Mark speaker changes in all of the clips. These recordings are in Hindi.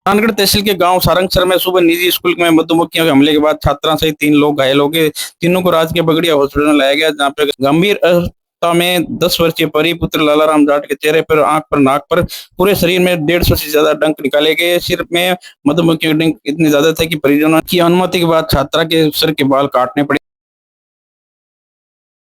Speaker 1: रामगढ़ तहसील के गांव सारंगसर में सुबह निजी स्कूल में मधुमक्खियों के हमले के बाद छात्रा सहित 3 लोग घायल हो गए। तीनों को राजकीय बगड़िया हॉस्पिटल में लाया गया, जहां पर गंभीर अवस्था में 10 वर्षीय परी पुत्र लालाराम जाट के चेहरे पर, आंख पर, नाक पर, पूरे शरीर में 150 से ज्यादा डंक निकाले गए। सिर में मधुमक्खियों के डंक इतने ज्यादा थे कि परिजनों की अनुमति के बाद छात्रा के सर के बाल काटने पड़े।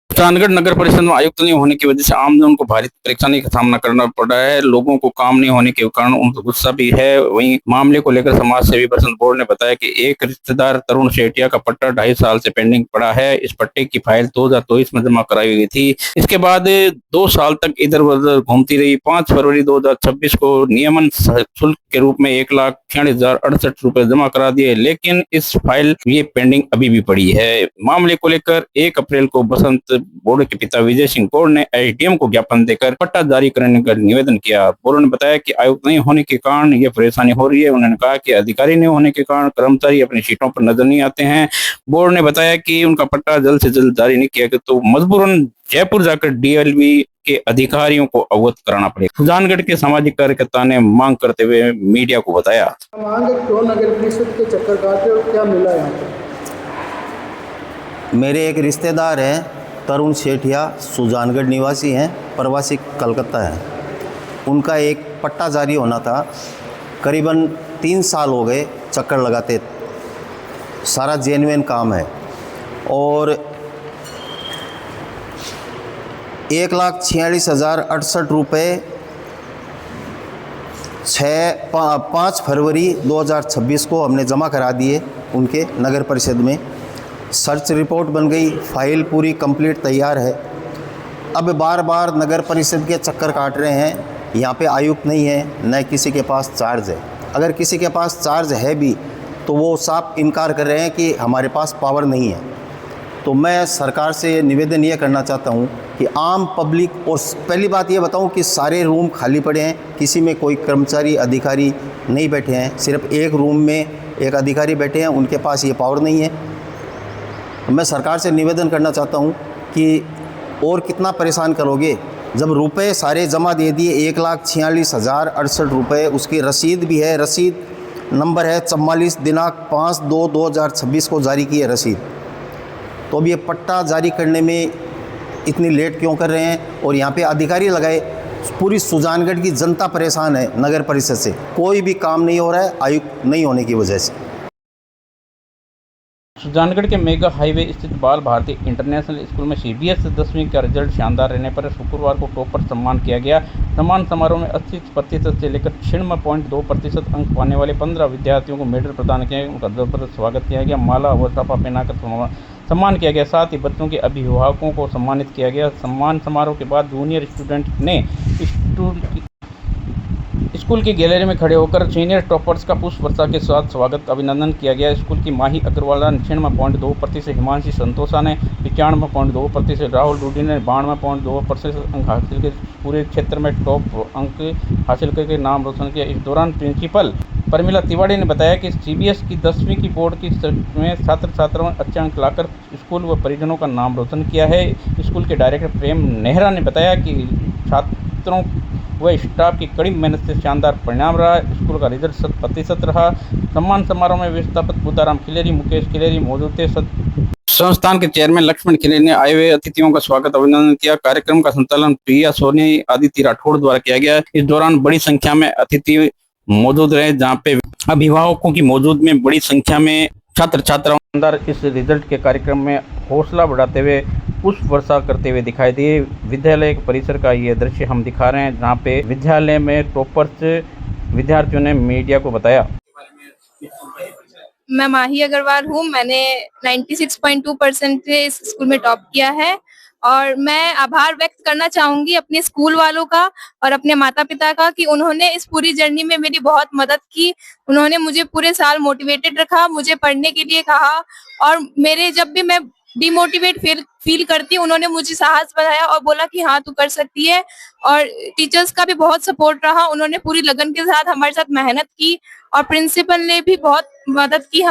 Speaker 1: रामगढ़ नगर परिषद में आयुक्त नहीं होने की वजह से आमजन को भारी परेशानी का सामना करना पड़ रहा है। लोगों को काम नहीं होने के कारण उनका गुस्सा भी है। वहीं मामले को लेकर समाज सेवी बसंत बोर्ड ने बताया कि एक रिश्तेदार तरुण सेठिया का पट्टा 2.5 साल से पेंडिंग पड़ा है। इस पट्टे की फाइल 2024 में जमा कराई गई थी। इसके बाद 2 साल तक इधर उधर घूमती रही। 5 फरवरी 2026 को नियमन शुल्क के रूप में 1,46,068 रुपए जमा करा दिए, लेकिन इस फाइल ये पेंडिंग अभी भी पड़ी है। मामले को लेकर 1 अप्रैल को बसंत बोर्ड के पिता विजय सिंह बोर्ड ने एसडीएम को ज्ञापन देकर पट्टा जारी करने का निवेदन किया। बोर्ड ने बताया कि आयुक्त नहीं होने के कारण ये परेशानी हो रही है। उन्होंने कहा कि अधिकारी नहीं होने के कारण कर्मचारी अपनी सीटों पर नजर नहीं आते हैं। बोर्ड ने बताया कि उनका पट्टा जल्द से जल्द जारी नहीं किया गया तो मजबूरन जयपुर जाकर डीएलवी के अधिकारियों को अवगत कराना पड़ेगा। सुजानगढ़ के सामाजिक कार्यकर्ता ने मांग करते हुए मीडिया को बताया,
Speaker 2: नगर परिषद के चक्कर काटे और क्या मिला यहाँ पे?
Speaker 3: मेरे एक रिश्तेदार हैं तरुण सेठिया, सुजानगढ़ निवासी हैं, प्रवासी कलकत्ता हैं। उनका एक पट्टा जारी होना था। करीबन 3 साल हो गए चक्कर लगाते, सारा जेन्युइन काम है और 1,46,068 रुपये 5 फरवरी 2026 को हमने जमा करा दिए उनके नगर परिषद में। सर्च रिपोर्ट बन गई, फाइल पूरी कंप्लीट तैयार है। अब बार बार नगर परिषद के चक्कर काट रहे हैं। यहाँ पे आयुक्त नहीं है, न किसी के पास चार्ज है। अगर किसी के पास चार्ज है भी तो वो साफ इनकार कर रहे हैं कि हमारे पास पावर नहीं है। तो मैं सरकार से निवेदन ये करना चाहता हूँ कि आम पब्लिक, और पहली बात ये बताऊँ कि सारे रूम खाली पड़े हैं, किसी में कोई कर्मचारी अधिकारी नहीं बैठे हैं। सिर्फ एक रूम में एक अधिकारी बैठे हैं, उनके पास ये पावर नहीं है। मैं सरकार से निवेदन करना चाहता हूँ कि और कितना परेशान करोगे, जब रुपए सारे जमा दे दिए 1,46,068 रुपये, उसकी रसीद भी है, रसीद नंबर है 44 दिनांक 5/2/2026 को जारी की है रसीद। तो अब ये पट्टा जारी करने में इतनी लेट क्यों कर रहे हैं? और यहाँ पे अधिकारी लगाए, पूरी सुजानगढ़ की जनता परेशान है नगर परिषद से, कोई भी काम नहीं हो रहा है आयुक्त नहीं होने की वजह से।
Speaker 1: सुजानगढ़ के मेगा हाईवे स्थित बाल भारती इंटरनेशनल स्कूल में सीबीएस 10वीं का रिजल्ट शानदार रहने पर शुक्रवार को टॉपर सम्मान किया गया। सम्मान समारोह में 80% से लेकर 96.2% अंक पाने वाले 15 विद्यार्थियों को मेडल प्रदान किया गया। उनका जबरदस्त स्वागत किया गया, माला व साफा पहनाकर सम्मान किया गया। साथ ही बच्चों के अभिभावकों को सम्मानित किया गया। सम्मान समारोह के बाद जूनियर स्टूडेंट ने स्कूल की गैलरी में खड़े होकर सीनियर टॉपर्स का पुष्प वर्षा के साथ स्वागत अभिनंदन किया गया। स्कूल की माही अग्रवाल ने 96.2%, हिमांशी संतोषा ने 95.2%, राहुल डूडी ने 92.2% अंक हासिल के पूरे क्षेत्र में टॉप अंक हासिल करके नाम रोशन किया। इस दौरान प्रिंसिपल परमिला तिवारी ने बताया कि सीबीएस की 10वीं की बोर्ड की में छात्र छात्राओं ने अच्छे अंक लाकर स्कूल व परिजनों का नाम रोशन किया है। स्कूल के डायरेक्टर प्रेम नेहरा ने बताया कि छात्रों व स्टाफ की कड़ी मेहनत से शानदार परिणाम रहा। स्कूल का रिजल्ट 100% रहा। सम्मान समारोह में व्यवस्थापक बुद्धाराम खिलेरी, मुकेश खिलेरी मौजूद थे। संस्थान के चेयरमैन लक्ष्मण खिलेरी ने आए हुए अतिथियों का स्वागत अभिनंदन किया। कार्यक्रम का संचालन प्रिया सोनी, आदित्य राठौड़ द्वारा किया गया। इस दौरान बड़ी संख्या में अतिथि मौजूद रहे, जहाँ पे अभिभावकों की मौजूद में बड़ी संख्या में छात्र छात्राओं अंदर इस रिजल्ट के कार्यक्रम में हौसला बढ़ाते हुए पुष्प वर्षा करते हुए दिखाई दिए। विद्यालय परिसर का ये दृश्य हम दिखा रहे हैं, जहाँ पे विद्यालय में टॉपर्स विद्यार्थियों ने मीडिया को बताया।
Speaker 4: मैं माही अग्रवाल हूँ। मैंने 96.2% से इस स्कूल में टॉप किया है और मैं आभार व्यक्त करना चाहूंगी अपने स्कूल वालों का और अपने माता पिता का कि उन्होंने इस पूरी जर्नी में मेरी बहुत मदद की। उन्होंने मुझे पूरे साल मोटिवेटेड रखा, मुझे पढ़ने के लिए कहा और मेरे जब भी मैं डिमोटिवेट फील करती हूँ, उन्होंने मुझे साहस बढ़ाया और बोला कि हाँ तू कर सकती है। और टीचर्स का भी बहुत सपोर्ट रहा, उन्होंने पूरी लगन के साथ हमारे साथ मेहनत की और प्रिंसिपल ने भी बहुत मदद की,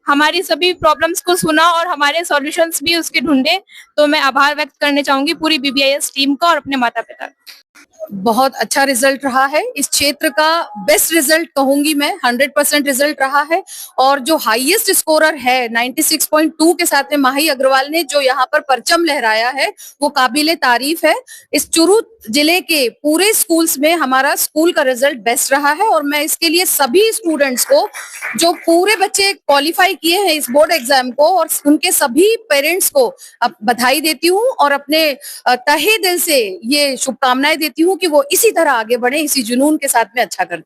Speaker 4: हमारी सभी प्रॉब्लम्स को सुना और हमारे सॉल्यूशंस भी उसके ढूंढे। तो मैं आभार व्यक्त करना चाहूंगी पूरी बीबीआईएस टीम का और अपने माता पिता का।
Speaker 5: बहुत अच्छा रिजल्ट रहा है। इस क्षेत्र का बेस्ट रिजल्ट कहूंगी मैं, 100% रिजल्ट रहा है। और जो हाईएस्ट स्कोरर है 96.2 के साथ में माही अग्रवाल ने जो यहाँ पर परचम लहराया है, वो काबिले तारीफ है। इस चुरू जिले के पूरे स्कूल्स में हमारा स्कूल का रिजल्ट बेस्ट रहा है और मैं इसके लिए सभी स्टूडेंट्स को, जो पूरे बच्चे क्वालिफाई किए हैं इस बोर्ड एग्जाम को, और उनके सभी पेरेंट्स को अब बधाई देती हूँ और अपने तहे दिल से ये शुभकामनाएं देती हूँ कि वो इसी तरह आगे बढ़े, इसी जुनून के साथ में अच्छा करें।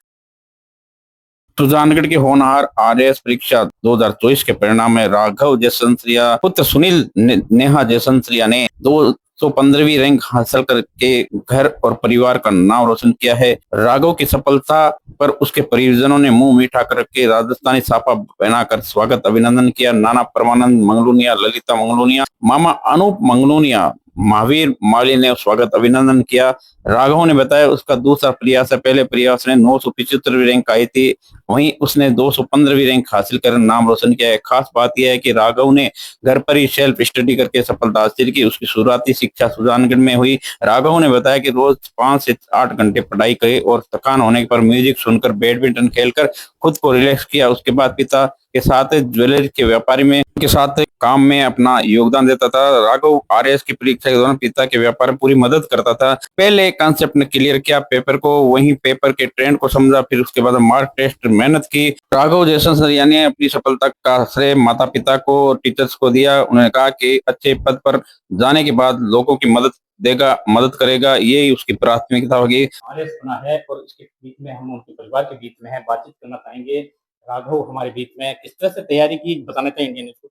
Speaker 1: सुजानगढ़ की होनहार आरएएस परीक्षा 2024 के परिणाम में राघव जयसंत्रिया पुत्र सुनील नेहा जयसंत्रिया ने 215वीं रैंक हासिल करके घर और परिवार का नाम रोशन किया है। राघव की सफलता पर उसके परिजनों ने मुंह मीठा करके राजस्थानी साफा पहनाकर स्वागत अभिनंदन किया। नाना परमानंद मंगलूनिया, ललिता मंगलूनिया, मामा अनूप मंगलूनिया, महावीर माली ने स्वागत अभिनंदन किया। राघव ने बताया उसका दूसरा प्रयास है। पहले प्रयास में 975वीं रैंक आई थी, वहीं उसने 215वीं रैंक हासिल कर नाम रोशन किया है। खास बात यह है कि राघव ने घर पर ही सेल्फ स्टडी करके सफलता हासिल की। उसकी शुरुआती शिक्षा सुजानगढ़ में हुई। राघव ने बताया कि रोज 5 से 8 घंटे पढ़ाई करे और थकान होने पर म्यूजिक सुनकर बैडमिंटन खेलकर खुद को रिलैक्स किया। उसके बाद पिता के साथ ज्वेलरी के व्यापारी में के साथ काम में अपना योगदान देता था। राघव आरएएस की परीक्षा के दौरान पिता के व्यापार में पूरी मदद करता था। पहले कॉन्सेप्ट ने क्लियर किया पेपर को, वहीं पेपर के ट्रेंड को समझा, फिर उसके बाद मार्क टेस्ट मेहनत की। राघव जयसंत्रिया ने अपनी सफलता का श्रेय माता पिता को और टीचर्स को दिया। उन्होंने कहा कि अच्छे पद पर जाने के बाद लोगों की मदद करेगा, यही उसकी प्राथमिकता होगी।
Speaker 6: आरएएस बना है और इसके बीच में हम उनके परिवार के बीच में है, बातचीत करना चाहेंगे। राघव हमारे बीच में किस तरह से तैयारी की बताना चाहेंगे इंडियन स्कूल।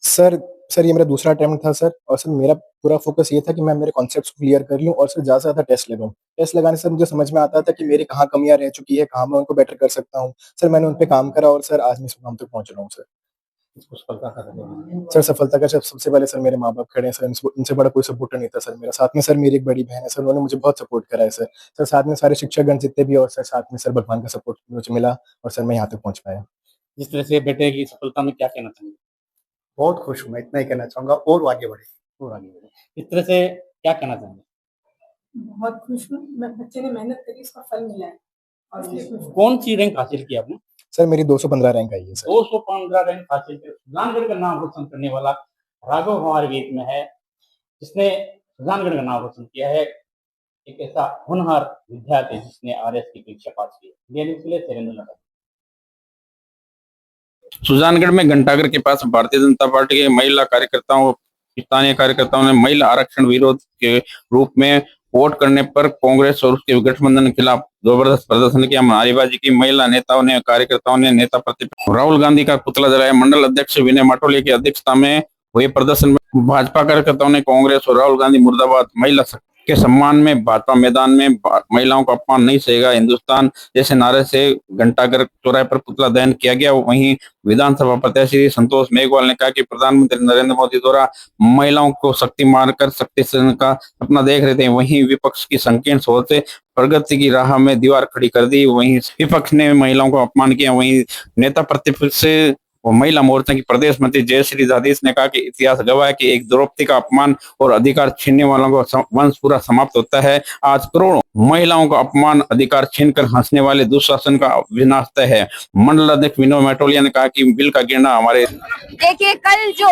Speaker 7: सर ये मेरा दूसरा अटेम्प्ट था सर, और सर मेरा पूरा फोकस ये था कि मैं मेरे कॉन्सेप्ट्स को क्लियर कर लूं और सर ज़्यादा से ज़्यादा टेस्ट लगाऊं। टेस्ट लगाने से मुझे समझ में आता था कि मेरी कहाँ कमियां रह चुकी है, कहाँ मैं उनको बेटर कर सकता हूं। सर मैंने उन पे काम करा और सर आज मैं इस मुकाम तक पहुंच रहा हूं सर। सर सफलता का सबसे पहले सर मेरे माँ बाप खड़े हैं सर, उनसे बड़ा कोई सपोर्टर नहीं था सर मेरा। साथ में सर मेरी एक बड़ी बहन है सर, उन्होंने मुझे बहुत सपोर्ट करा है सर। सर साथ में सारे शिक्षकगण जितने भी, और सर साथ में सर भगवान का सपोर्ट मुझे मिला और सर मैं यहाँ तक पहुँच पाया।
Speaker 6: जिस तरह से बेटे की सफलता में क्या कहना चाहेंगे।
Speaker 2: बहुत खुश हूँ मैं, इतना ही कहना चाहूंगा, और आगे बढ़े।
Speaker 6: इस तरह से क्या कहना चाहेंगे।
Speaker 5: बहुत खुश हूँ मैं, बच्चे ने मेहनत करी, इसका फल मिला है और
Speaker 6: कौन सी रैंक हासिल की आपने।
Speaker 7: सर मेरी 215 रैंक आई है सर।
Speaker 6: 215 रैंक हासिल कर सुजानगढ़ का नाम रोशन करने वाला राघव हमारे बीच में है, जिसने सुजानगढ़ का नाम रोशन किया है। एक ऐसा होनहार विद्यार्थी जिसने आरएएस की परीक्षा पास की है।
Speaker 1: सुजानगढ़ में घंटाघर के पास भारतीय जनता पार्टी के महिला कार्यकर्ताओं, स्थानीय कार्यकर्ताओं ने महिला आरक्षण विरोध के रूप में वोट करने पर कांग्रेस और उसके गठबंधन के खिलाफ जबरदस्त प्रदर्शन किया। नारेबाजी की। महिला नेताओं ने, कार्यकर्ताओं ने नेता प्रतिपक्ष राहुल गांधी का पुतला जलाया। मंडल अध्यक्ष विनय माटोले की अध्यक्षता में हुए प्रदर्शन में भाजपा कार्यकर्ताओं ने कांग्रेस और राहुल गांधी मुर्दाबाद, महिला के सम्मान में भाजपा मैदान में महिलाओं का अपमान नहीं सहेगा हिंदुस्तान जैसे नारे से घंटाघर चौराहे पर पुतला दहन किया गया। वहीं विधानसभा प्रत्याशी संतोष मेघवाल ने कहा कि प्रधानमंत्री नरेंद्र मोदी द्वारा महिलाओं को शक्ति मारकर शक्ति का सपना देख रहे थे। वहीं विपक्ष की संकीर्ण सोच से प्रगति की राह में दीवार खड़ी कर दी। वहीं विपक्ष ने महिलाओं को अपमान किया। वहीं नेता प्रतिपक्ष और महिला मोर्चा की प्रदेश मंत्री जयश्री दादीस ने कहा कि इतिहास गवाह है कि एक द्रौपदी का अपमान और अधिकार छीनने वालों का वंश पूरा समाप्त होता है। आज करोड़ों महिलाओं का अपमान, अधिकार छीनकर हंसने वाले दुशासन का विनाश तय है। मंडल अध्यक्ष विनय माटोलिया ने कहा कि बिल का गिरना हमारे।
Speaker 4: देखिए, कल जो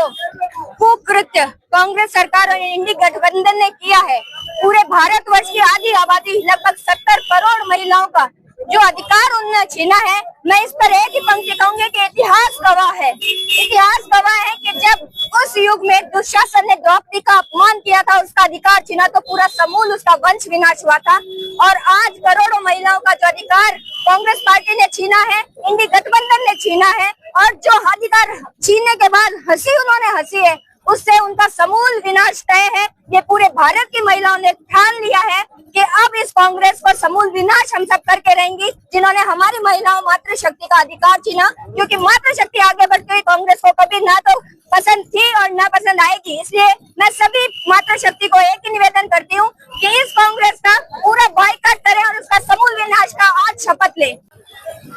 Speaker 4: कुकृत्य कांग्रेस सरकार और इंडी गठबंधन ने किया है, पूरे भारतवर्ष की आधी आबादी लगभग 70 करोड़ महिलाओं का जो अधिकार उन्होंने छीना है, मैं इस पर एक ही पंक्ति कहूंगी कि इतिहास गवाह है। इतिहास गवाह है कि जब उस युग में दुशासन ने द्रौपदी का अपमान किया था, उसका अधिकार छीना, तो पूरा समूल उसका वंश विनाश हुआ था। और आज करोड़ों महिलाओं का जो अधिकार कांग्रेस पार्टी ने छीना है, इंडी गठबंधन ने छीना है, और जो अधिकार छीनने के बाद हंसी उन्होंने हंसी है, उससे उनका समूल विनाश तय है। ये पूरे भारत की महिलाओं ने ठान लिया है कि अब इस कांग्रेस को समूल विनाश हम सब करके रहेंगी, जिन्होंने हमारी महिलाओं मातृशक्ति का अधिकार छीना। क्योंकि मातृशक्ति आगे बढ़ती हुई कांग्रेस को कभी ना तो पसंद थी और ना पसंद आएगी। इसलिए मैं सभी मातृशक्ति को एक ही निवेदन करती हूँ कि इस कांग्रेस का पूरा बॉयकॉट करें और उसका समूल विनाश का आज शपथ ले।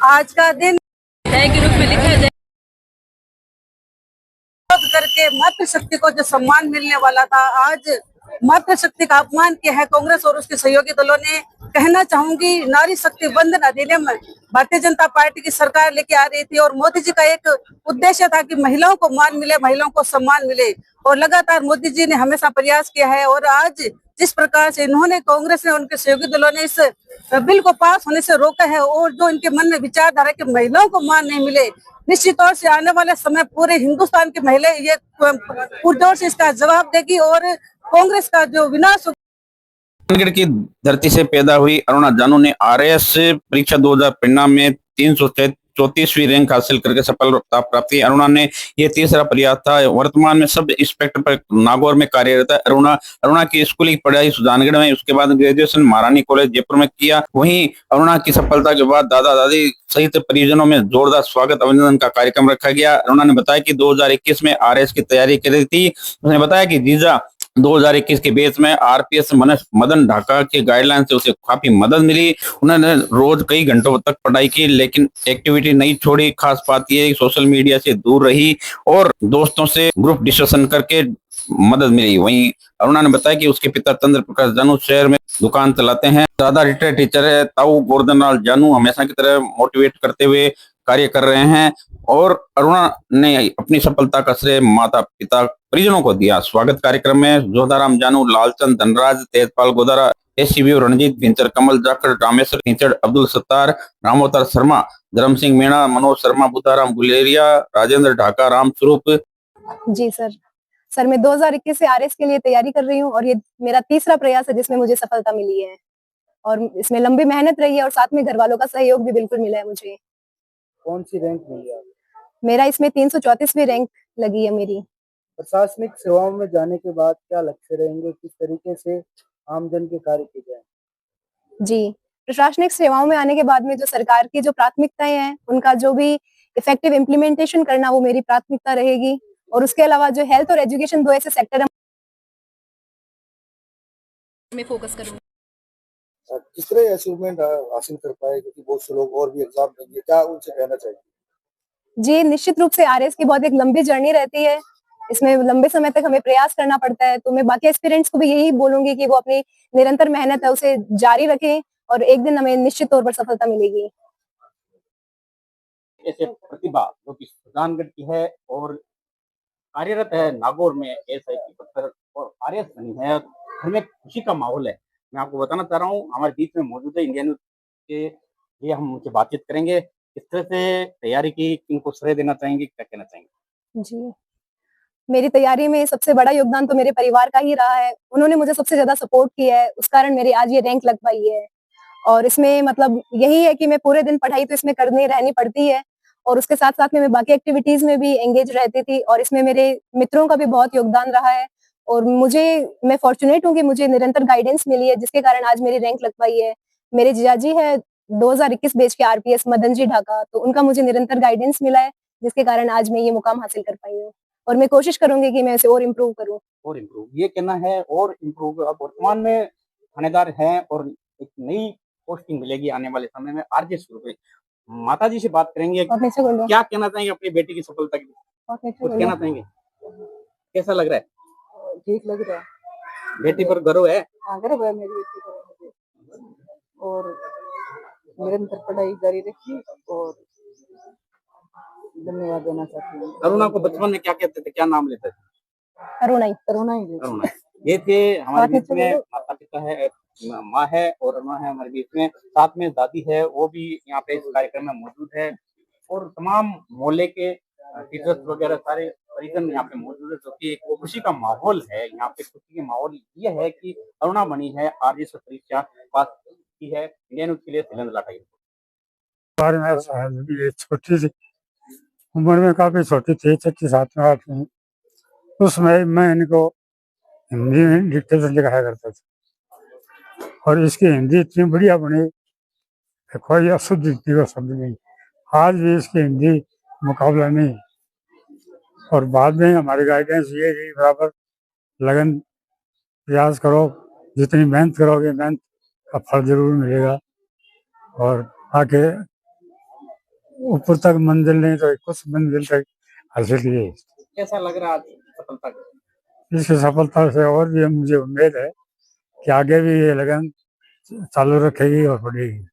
Speaker 5: आज का दिन के रूप में लिखा जाए करके मातृशक्ति को जो सम्मान मिलने वाला था, आज मातृशक्ति का अपमान किया है कांग्रेस और उसके सहयोगी दलों ने। कहना चाहूंगी, नारी शक्ति वंदन अधिनियम भारतीय जनता पार्टी की सरकार लेके आ रही थी और मोदी जी का एक उद्देश्य था कि महिलाओं को मान मिले, महिलाओं को सम्मान मिले, और लगातार मोदी जी ने हमेशा प्रयास किया है। और आज जिस प्रकार से इन्होंने, कांग्रेस ने, उनके सहयोगी दलों ने इस बिल को पास होने से रोका है और जो इनके मन में विचारधारा कि महिलाओं को मान नहीं मिले, निश्चित तौर से आने वाले समय पूरे हिंदुस्तान की महिलाएं ये पुरजोर से इसका जवाब देगी और कांग्रेस का जो विनाश
Speaker 1: छत्तीसगढ़ की धरती से पैदा हुई अरुणा जानू ने आरएएस परीक्षा 2000 परिणाम में 334वीं रैंक हासिल करके सफलता प्राप्त की। अरुणा ने यह तीसरा प्रयास था। वर्तमान में सब इंस्पेक्टर पर नागौर में कार्यरत है। अरुणा की स्कूली पढ़ाई सुजानगढ़ में, उसके बाद ग्रेजुएशन महारानी कॉलेज जयपुर में किया। वहीं अरुणा की सफलता के बाद दादा दादी सहित परिजनों में जोरदार स्वागत अभिनंदन का कार्यक्रम रखा गया। अरुणा ने बताया कि 2021 में आरएएस की तैयारी कर रही थी। उसने बताया कि जीजा 2021 के बेस में आरपीएस मदन ढाका के गाइडलाइन से उसे काफी मदद मिली। उन्होंने रोज कई घंटों तक पढ़ाई की, लेकिन एक्टिविटी नहीं छोड़ी। खास बात यह सोशल मीडिया से दूर रही और दोस्तों से ग्रुप डिस्कशन करके मदद मिली। वहीं अरुणा ने बताया कि उसके पिता चंद्र प्रकाश जानू शहर में दुकान चलाते हैं। दादा रिटायर्ड टीचर है। ताऊ गोवर्धनलाल जानू हमेशा की तरह मोटिवेट करते हुए कार्य कर रहे हैं और अरुणा ने अपनी सफलता का श्रेय माता पिता परिजनों को दिया। स्वागत कार्यक्रम में जोधाराम जानू, लालचंद धनराज, तेजपाल गोदारा, एससीबी रणजीत भिंचर, कमल जाखड़, रामेश्वर भिंचर, अब्दुल सत्तार, रामोतर शर्मा, धर्म सिंह मीणा, मनोज शर्मा, बुद्धाराम गुलेरिया, राजेंद्र ढाका, रामस्वरूप।
Speaker 8: जी सर मैं 2021 से आरएस के लिए तैयारी कर रही हूँ और ये मेरा तीसरा प्रयास है जिसमें मुझे सफलता मिली है और इसमें लंबी मेहनत रही है और साथ में घर वालों का सहयोग भी बिल्कुल मिला है मुझे।
Speaker 2: कौन सी रैंक मिली आपको?
Speaker 8: मेरा इसमें 334वीं रैंक लगी है मेरी।
Speaker 2: प्रशासनिक सेवाओं में जाने के बाद क्या लक्ष्य रहेंगे, किस तरीके से आमजन के कार्य किए जाएं?
Speaker 8: जी, प्रशासनिक सेवाओं में आने के बाद में जो सरकार की जो प्राथमिकताएं हैं उनका जो भी इफेक्टिव इम्प्लीमेंटेशन करना वो मेरी प्राथमिकता रहेगी और उसके अलावा जो हेल्थ और एजुकेशन दो ऐसे सेक्टर में फोकस करूंगी।
Speaker 2: किस तरह अचीवमेंट हासिल कर पाए, क्योंकि बहुत से लोग और भी एग्जाम देंगे, क्या उनसे कहना चाहिए?
Speaker 8: जी, निश्चित रूप से आरएस की बहुत एक लंबी जर्नी रहती है। इसमें लंबे समय तक हमें प्रयास करना पड़ता है, तो मैं बाकी एस्पिरेंट्स को भी यही बोलूंगी कि वो अपनी निरंतर मेहनत है उसे जारी रखें और एक दिन हमें निश्चित तौर पर सफलता मिलेगी।
Speaker 6: ऐसे प्रतिभा जो कि सुजानगढ़ की है और कार्यरत है नागौर में एसआई की पत्थर और आरएएस बनी है, घर में खुशी का माहौल है। मैं आपको बताना चाह रहा हूँ, हमारे बीच में मौजूद है इंडिया न्यूज के लिए, हम उनसे बातचीत करेंगे। किस तरह से तैयारी की, इनको श्रेय देना चाहेंगे, क्या कहना चाहेंगे?
Speaker 8: जी, मेरी तैयारी में सबसे बड़ा योगदान तो मेरे परिवार का ही रहा है। उन्होंने मुझे सबसे ज्यादा सपोर्ट किया है, उस कारण मेरी आज ये रैंक लग पाई है। और इसमें मतलब यही है कि मैं पूरे दिन पढ़ाई तो इसमें करनी रहनी पड़ती है और उसके साथ साथ में मैं बाकी एक्टिविटीज में भी एंगेज रहती थी और इसमें मेरे मित्रों का भी बहुत योगदान रहा है और मैं फॉर्चुनेट हूँ कि मुझे निरंतर गाइडेंस मिली है जिसके कारण आज मेरी रैंक लग पाई है। मेरे जीजाजी है 2021 बैच के आरपीएस मदन जी ढाका, तो उनका मुझे निरंतर गाइडेंस मिला है जिसके कारण आज मैं ये मुकाम हासिल कर पाई हूँ और मैं कोशिश करूंगी कि मैं इसे और इम्प्रूव करूँ।
Speaker 6: और इम्प्रूव, ये कहना है और इम्प्रूव। अब वर्तमान में थानेदार हैं और एक नई पोस्टिंग मिलेगी आने वाले समय में आरजे स्वरूप में। माता जी से बात करेंगे, क्या कहना चाहेंगे अपनी बेटी की सफलता के लिए? कुछ कहना चाहेंगे? कैसा लग रहा है?
Speaker 5: ठीक लग रहा है।
Speaker 6: बेटी पर गर्व है?
Speaker 5: हाँ, गर्व है मेरी बेटी पर और निरंतर पढ़ाई जारी रखी और धन्यवाद देना चाहती हूँ।
Speaker 6: अरुणा को बचपन में क्या कहते थे, क्या नाम लेते थे?
Speaker 8: अरुणा।
Speaker 6: ये थे हमारे बीच में माता पिता है, माँ है और अरुणा है हमारे बीच में, साथ में दादी है, वो भी यहाँ पे इस कार्यक्रम में मौजूद है और तमाम मोहल्ले के टीचर्स वगैरह सारे परिजन यहाँ पे मौजूद है, जो कि एक खुशी का माहौल है। यहाँ पे खुशी का माहौल ये है कि अरुणा बनी है, आरजे परीक्षा पास की है। इंडिया न्यूज के लिए शैलेंद्र लाठा।
Speaker 9: छोटी सी उम्र में, काफी छोटी थी, 6-7 में, उसमें मैं इनको हिंदी में डिक्टेशन लिखाया करता था और इसकी हिंदी इतनी बढ़िया बनी, कोई अशुद्ध हिंदी का शब्द नहीं। आज भी इसकी हिंदी मुकाबला नहीं और बाद में हमारी गाइडेंस ये रही, बराबर लगन प्रयास करो, जितनी मेहनत करोगे मेहनत का फल जरूर मिलेगा और आके ऊपर तक मंजिल नहीं तो कुछ मंजिल तक हासिल किए।
Speaker 6: कैसा लग रहा है आज सफलता?
Speaker 9: इसकी सफलता से और भी मुझे उम्मीद है कि आगे भी ये लगन चालू रखेगी और बढ़ेगी।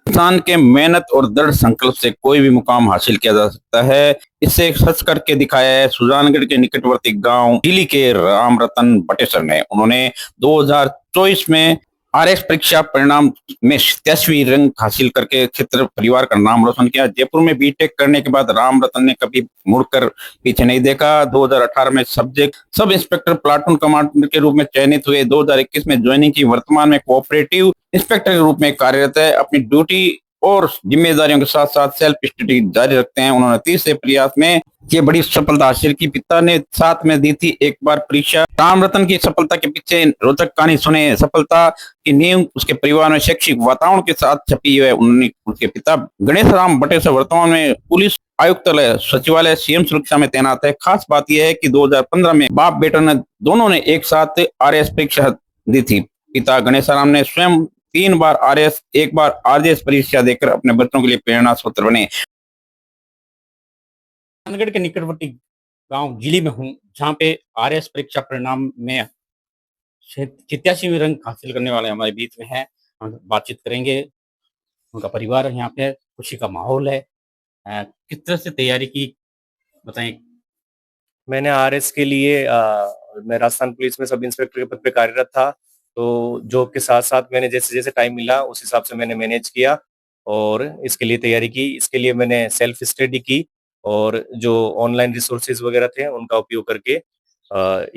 Speaker 1: इंसान के मेहनत और दृढ़ संकल्प से कोई भी मुकाम हासिल किया जा सकता है। इससे सच करके दिखाया है सुजानगढ़ के निकटवर्ती गांव दिल्ली के राम रतन बटेसर ने। उन्होंने 2024 में आरएस परीक्षा परिणाम में 87वीं रैंक हासिल करके क्षेत्र परिवार का नाम रोशन किया। जयपुर में बीटेक करने के बाद राम रतन ने कभी मुड़कर पीछे नहीं देखा। 2018 में सब इंस्पेक्टर प्लाटून कमांडर के रूप में चयनित हुए। 2021 में ज्वाइनिंग की। वर्तमान में कोऑपरेटिव इंस्पेक्टर के रूप में कार्यरत है। अपनी ड्यूटी और जिम्मेदारियों के साथ साथ सेल्फ स्टडी जारी रखते हैं। उन्होंने 30 से प्रयास में ये बड़ी सफलता हासिल की। पिता ने साथ में दी थी एक बार परीक्षा। राम रतन की सफलता के पीछे रोचक कहानी सुने। सफलता की नींव उसके परिवार में शैक्षिक वातावरण के साथ छपी है। उन्होंने उसके पिता गणेश राम बटेसर वर्तमान में पुलिस आयुक्तालय सचिवालय सीएम सुरक्षा में तैनात है। खास बात यह है कि 2015 में बाप बेटा ने दोनों ने एक साथ आरएएस परीक्षा दी थी। पिता गणेश राम ने स्वयं 3 बार आरएएस, 1 बार आरजेएस परीक्षा देकर अपने बच्चों के लिए प्रेरणा स्रोत बने।
Speaker 6: सुजानगढ़ के निकटवर्ती गांव जिली में हूँ, जहाँ पे आरएएस परीक्षा परिणाम में 87वीं रैंक हासिल करने वाले हमारे बीच में है। हम बातचीत करेंगे। उनका परिवार यहाँ पे है, खुशी का माहौल है। किस तरह से तैयारी की, बताएं।
Speaker 10: मैंने आरएस के लिए मैं राजस्थान पुलिस में सब इंस्पेक्टर के पद पे कार्यरत था, तो जॉब के साथ साथ मैंने जैसे जैसे टाइम मिला उस हिसाब से मैंने मैनेज किया और इसके लिए तैयारी की। इसके लिए मैंने सेल्फ स्टडी की और जो ऑनलाइन रिसोर्सेज वगैरह थे उनका उपयोग करके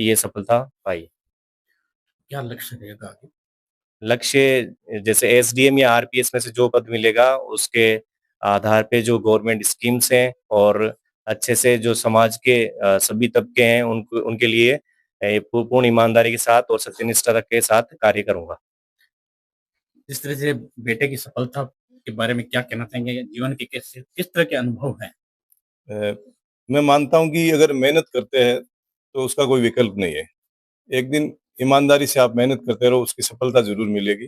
Speaker 10: ये सफलता पाई।
Speaker 6: क्या लक्ष्य रहेगा आगे?
Speaker 10: लक्ष्य जैसे एसडीएम या आरपीएस में से जो पद मिलेगा उसके आधार पे जो गवर्नमेंट स्कीम्स हैं और अच्छे से जो समाज के सभी तबके हैं उनके लिए पूर्ण ईमानदारी के साथ और सत्यनिष्ठा के साथ कार्य करूंगा।
Speaker 6: जिस तरह से बेटे की सफलता के बारे में क्या कहना चाहेंगे? जीवन के किस तरह के अनुभव हैं?
Speaker 11: मैं मानता हूं कि अगर मेहनत करते हैं तो उसका कोई विकल्प नहीं है। एक दिन ईमानदारी से आप मेहनत करते रहो, उसकी सफलता जरूर मिलेगी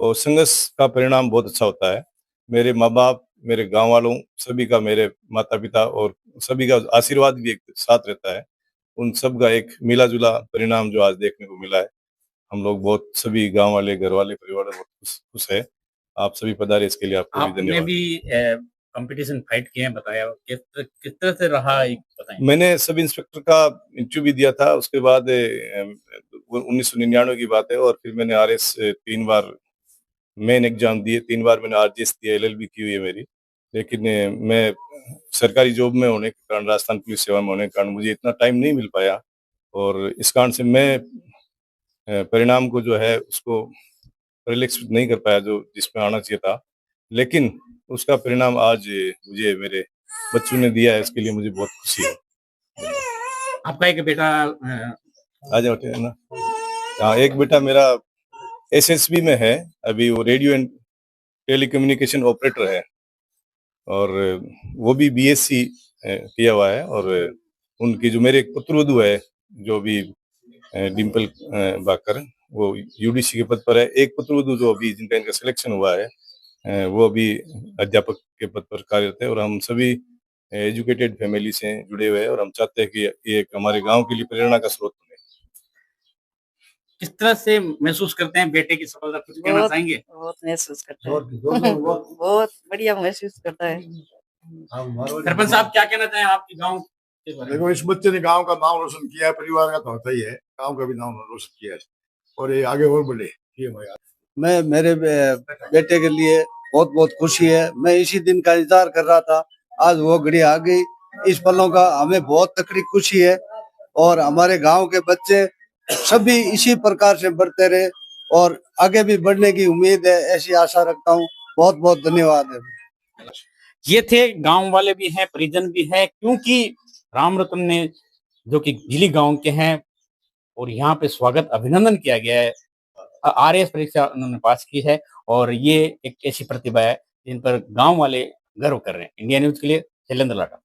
Speaker 11: और संघर्ष का परिणाम बहुत अच्छा होता है। मेरे माँ बाप, मेरे गांव वालों, सभी का, मेरे माता पिता और सभी का आशीर्वाद भी एक साथ रहता है। उन सब का एक मिला जुला परिणाम जो आज देखने को मिला है। हम लोग बहुत, सभी गांव वाले, घर वाले, परिवार बहुत खुश है। आप सभी पधारे, इसके लिए आपको भी धन्यवाद।
Speaker 6: आपने भी कंपटीशन फाइट किए हैं, बताया किस तरह से रहा, एक बताएं।
Speaker 11: मैंने सब इंस्पेक्टर का इंटरव्यू भी दिया था। उसके बाद 1999 की बात है और फिर मैंने आरएस 3 बार मेन एग्जाम दिए, 3 बार मैंने आरजेएस दिया, एलएलबी की हुई है मेरी। लेकिन मैं सरकारी जॉब में होने के कारण, राजस्थान पुलिस सेवा में होने के कारण मुझे इतना टाइम नहीं मिल पाया और इस कारण से मैं परिणाम को जो है उसको परिलक्षित नहीं कर पाया जो जिसमें आना चाहिए था। लेकिन उसका परिणाम आज मुझे मेरे बच्चों ने दिया है, इसके लिए मुझे बहुत खुशी है।
Speaker 6: आपका एक बेटा
Speaker 11: आ जाओ ना। हाँ, एक बेटा मेरा एसएसबी में है, अभी वो रेडियो एंड टेलीकम्युनिकेशन ऑपरेटर है और वो भी बीएससी किया हुआ है। और उनकी जो मेरे एक पुत्रवधू है जो भी डिम्पल बाकर, वो यूडीसी के पद पर है। एक पुत्रवधू जो अभी जिनका इनका सिलेक्शन हुआ है वो अभी अध्यापक के पद पर कार्यरत है। और हम सभी एजुकेटेड फैमिली से जुड़े हुए हैं और हम चाहते हैं कि ये हमारे गांव के लिए प्रेरणा का स्रोत बने।
Speaker 6: किस तरह से महसूस करते हैं बेटे की सफलता, कुछ कहना चाहेंगे?
Speaker 12: बहुत महसूस करता है, बहुत बढ़िया महसूस करता है।
Speaker 6: सरपंच साहब, क्या कहना चाहें आपके गांव के बारे में?
Speaker 13: देखो, इस बच्चे ने गांव का नाम रोशन किया है, परिवार का तो होता ही है, गांव का भी नाम रोशन किया है और ये आगे और बढ़े।
Speaker 2: मैं मेरे बेटे के लिए बहुत बहुत खुशी है। मैं इसी दिन का इंतजार कर रहा था, आज वो घड़ी आ गई। इस पलों का हमें बहुत तकड़ी खुशी है और हमारे गांव के बच्चे सभी इसी प्रकार से बढ़ते रहे और आगे भी बढ़ने की उम्मीद है, ऐसी आशा रखता हूँ। बहुत बहुत धन्यवाद है।
Speaker 6: ये थे, गांव वाले भी हैं, परिजन भी हैं, क्योंकि राम रतन ने, जो कि जिली गांव के हैं और यहाँ पे स्वागत, अभिनंदन किया गया है। आरएएस परीक्षा उन्होंने पास की है और ये एक ऐसी प्रतिभा है जिन पर गांव वाले गर्व कर रहे हैं। इंडिया न्यूज के लिए शैलेंद्र लाटा।